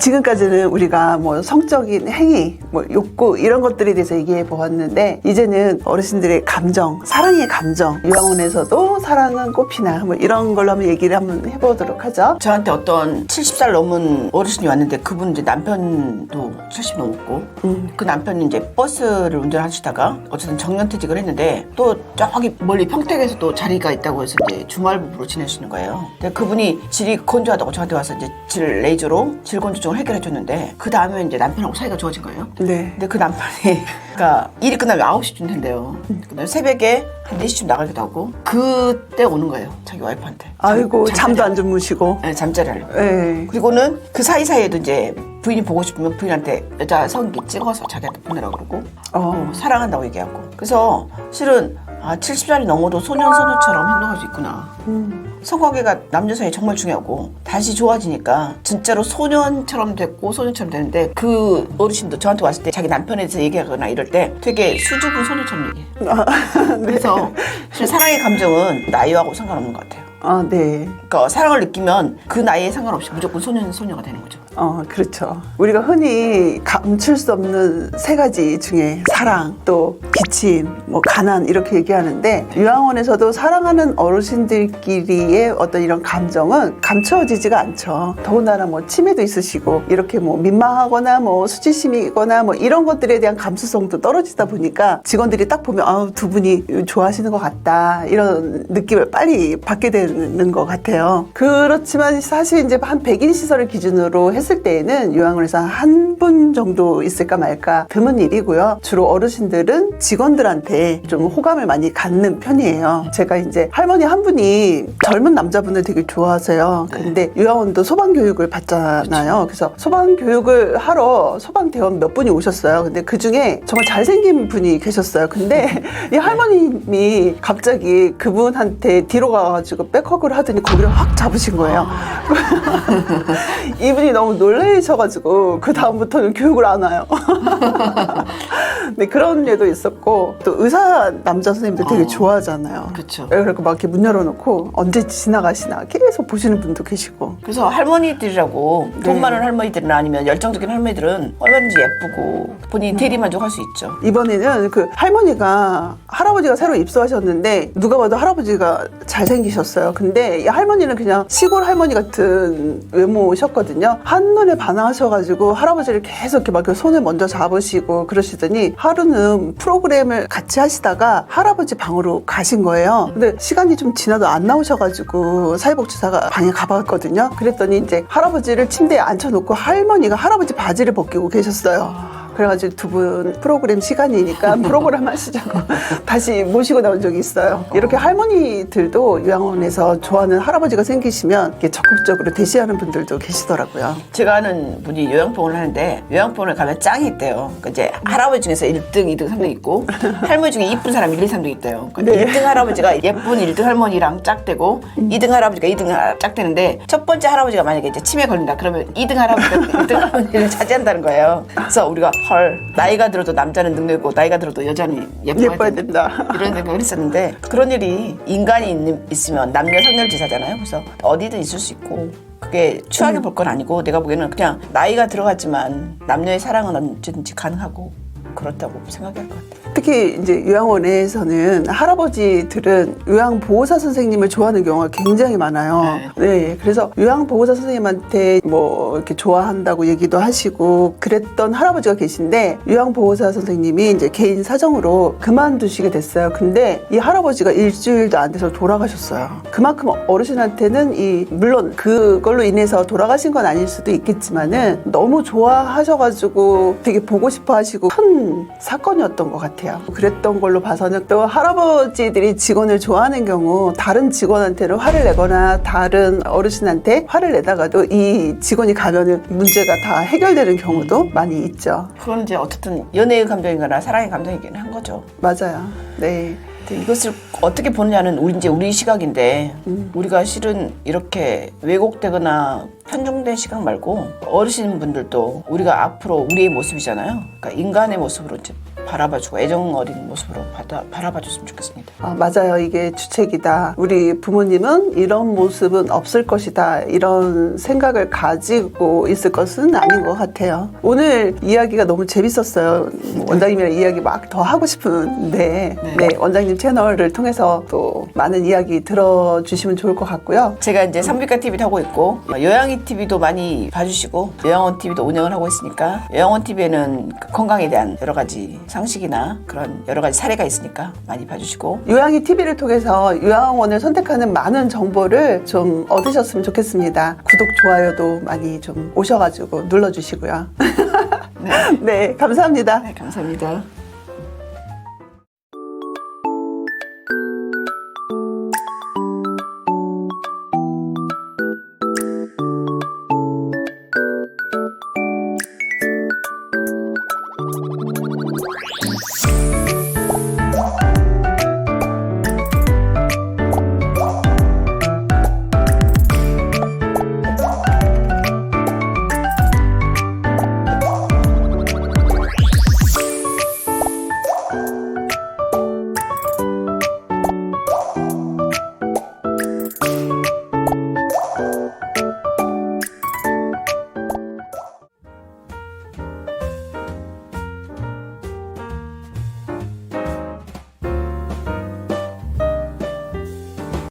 지금까지는 우리가 뭐 성적인 행위, 뭐 욕구 이런 것들에 대해서 얘기해 보았는데 이제는 어르신들의 감정, 사랑의 감정, 요양원에서도 사랑은 꽃피나 뭐 이런 걸로 한번 얘기를 한번 해보도록 하죠. 저한테 어떤 70살 넘은 어르신이 왔는데 그분 이제 남편도 70 넘었고 그 남편이 이제 버스를 운전하시다가 어쨌든 정년퇴직을 했는데 또 저기 멀리 평택에서 또 자리가 있다고 해서 이제 주말부부로 지내시는 거예요. 근데 그분이 질이 건조하다고 저한테 와서 이제 질 레이저로 질 건조증을 해결해 줬는데 그 다음에 이제 남편하고 사이가 좋아진 거예요. 네. 근데 그 남편이 그러니까 일이 끝나면 9시쯤 된대요. 그다음에 새벽에 한 4시쯤 나가기도 하고 그때 오는 거예요. 자기 와이프한테. 아이고 잠도 안 주무시고. 네, 잠자리 하려고. 네. 그리고는 그 사이사이에도 이제 부인이 보고 싶으면 부인한테 여자 성기 찍어서 자기한테 보내라고 그러고 사랑한다고 얘기하고. 그래서 실은 70살이 넘어도 소년처럼 행동할 수 있구나. 성관계가 남녀 사이에 정말 중요하고 다시 좋아지니까 진짜로 소년처럼 됐고 소년처럼 되는데 그 어르신도 저한테 왔을 때 자기 남편에 대해서 얘기하거나 이럴 때 되게 수줍은 소년처럼 얘기해요. 그래서 사실 사랑의 감정은 나이하고 상관없는 것 같아요. 네. 그러니까 사랑을 느끼면 그 나이에 상관없이 무조건 소녀가 되는 거죠. 그렇죠. 우리가 흔히 감출 수 없는 세 가지 중에 사랑, 또 기침, 뭐 가난 이렇게 얘기하는데 요양원에서도 사랑하는 어르신들끼리의 어떤 이런 감정은 감춰지지가 않죠. 더군다나 뭐 치매도 있으시고 이렇게 뭐 민망하거나 뭐 수치심이거나 뭐 이런 것들에 대한 감수성도 떨어지다 보니까 직원들이 딱 보면 두 분이 좋아하시는 것 같다 이런 느낌을 빨리 받게 되는 것 같아요. 그렇지만 사실 이제 한 100인 시설을 기준으로 했을 때에는 요양원에서 한 분 정도 있을까 말까 드문 일이고요. 주로 어르신들은 직원들한테 좀 호감을 많이 갖는 편이에요. 제가 이제 할머니 한 분이 젊은 남자분을 되게 좋아하세요. 근데 요양원도 소방교육을 받잖아요. 그래서 소방교육을 하러 소방대원 몇 분이 오셨어요. 근데 그 중에 정말 잘생긴 분이 계셨어요. 근데 이 할머님이 갑자기 그분한테 뒤로 가가지고 백허그를 하더니 거기를 확 잡으신 거예요. 이분이 너무 놀라셔가지고 그 다음부터는 교육을 안 와요. 네, 그런 일도 있었고 또 의사 남자 선생님들 되게 좋아하잖아요. 그렇죠. 그래서 막 이렇게 문 열어놓고 언제 지나가시나 계속 보시는 분도 계시고. 그래서 할머니들이라고 돈 많은 할머니들이나 아니면 열정적인 할머니들은 얼마든지 예쁘고 본인이 대리만족할 수 있죠. 이번에는 그 할아버지가 새로 입소하셨는데 누가 봐도 할아버지가 잘생기셨어요. 근데 이 할머니는 그냥 시골 할머니 같은 외모셨거든요. 한눈에 반하셔가지고 할아버지를 계속 이렇게 막 손을 먼저 잡으시고 그러시더니 하루는 프로그램을 같이 하시다가 할아버지 방으로 가신 거예요. 근데 시간이 좀 지나도 안 나오셔가지고 사회복지사가 방에 가봤거든요. 그랬더니 이제 할아버지를 침대에 앉혀놓고 할머니가 할아버지 바지를 벗기고 계셨어요. 그래가지고 두 분 프로그램 시간이니까 프로그램 하시자고 다시 모시고 나온 적이 있어요. 이렇게 할머니들도 요양원에서 좋아하는 할아버지가 생기시면 이렇게 적극적으로 대시하는 분들도 계시더라고요. 제가 아는 분이 요양병원을 하는데 요양병원을 가면 짱이 있대요. 그러니까 이제 할아버지 중에서 1등, 2등, 3등 있고 할머니 중에 이쁜 사람 1, 2, 3등 있대요. 그러니까 1등 할아버지가 예쁜 1등 할머니랑 짝되고 2등 할아버지가 2등 짝되는데 첫 번째 할아버지가 만약에 이제 치매 걸린다 그러면 2등 할아버지가 1등 할머니를 차지한다는 거예요. 그래서 우리가 헐 나이가 들어도 남자는 늙고 나이가 들어도 여자는 예뻐야 된다 이런 생각을 했었는데 그런 일이 인간이 있으면 남녀 상렬지사잖아요. 그래서 어디든 있을 수 있고 그게 추하게 볼 건 아니고 내가 보기에는 그냥 나이가 들어갔지만 남녀의 사랑은 언제든지 가능하고 그렇다고 생각할 것 같아요. 특히 이제 요양원에서는 할아버지들은 요양보호사 선생님을 좋아하는 경우가 굉장히 많아요. 네. 그래서 요양보호사 선생님한테 뭐 이렇게 좋아한다고 얘기도 하시고 그랬던 할아버지가 계신데 요양보호사 선생님이 이제 개인 사정으로 그만두시게 됐어요. 근데 이 할아버지가 일주일도 안 돼서 돌아가셨어요. 그만큼 어르신한테는 물론 그걸로 인해서 돌아가신 건 아닐 수도 있겠지만은 너무 좋아하셔가지고 되게 보고 싶어 하시고 큰 사건이었던 것 같아요. 그랬던 걸로 봐서는 또 할아버지들이 직원을 좋아하는 경우 다른 직원한테는 화를 내거나 다른 어르신한테 화를 내다가도 이 직원이 가면은 문제가 다 해결되는 경우도 많이 있죠. 그건 이제 어쨌든 연애의 감정이거나 사랑의 감정이긴 한 거죠. 맞아요. 네. 근데 이것을 어떻게 보느냐는 우리 시각인데 우리가 실은 이렇게 왜곡되거나 편중된 시각 말고 어르신분들도 우리가 앞으로 우리의 모습이잖아요. 그러니까 인간의 모습으로 이제 바라봐주고 애정 어린 모습으로 바라봐줬으면 좋겠습니다. 맞아요. 이게 주책이다. 우리 부모님은 이런 모습은 없을 것이다. 이런 생각을 가지고 있을 것은 아닌 것 같아요. 오늘 이야기가 너무 재밌었어요. 원장님이랑 이야기 막 더 하고 싶은데 네, 원장님 채널을 통해서 또 많은 이야기 들어주시면 좋을 것 같고요. 제가 이제 삼비과 TV도 하고 있고 요양이 TV도 많이 봐주시고 요양원 TV도 운영을 하고 있으니까 요양원 TV에는 건강에 대한 여러 가지 상식이나 그런 여러 가지 사례가 있으니까 많이 봐주시고 요양이 TV를 통해서 요양원을 선택하는 많은 정보를 좀 얻으셨으면 좋겠습니다. 구독, 좋아요도 많이 좀 오셔가지고 눌러주시고요. 네, 감사합니다. 네, 감사합니다.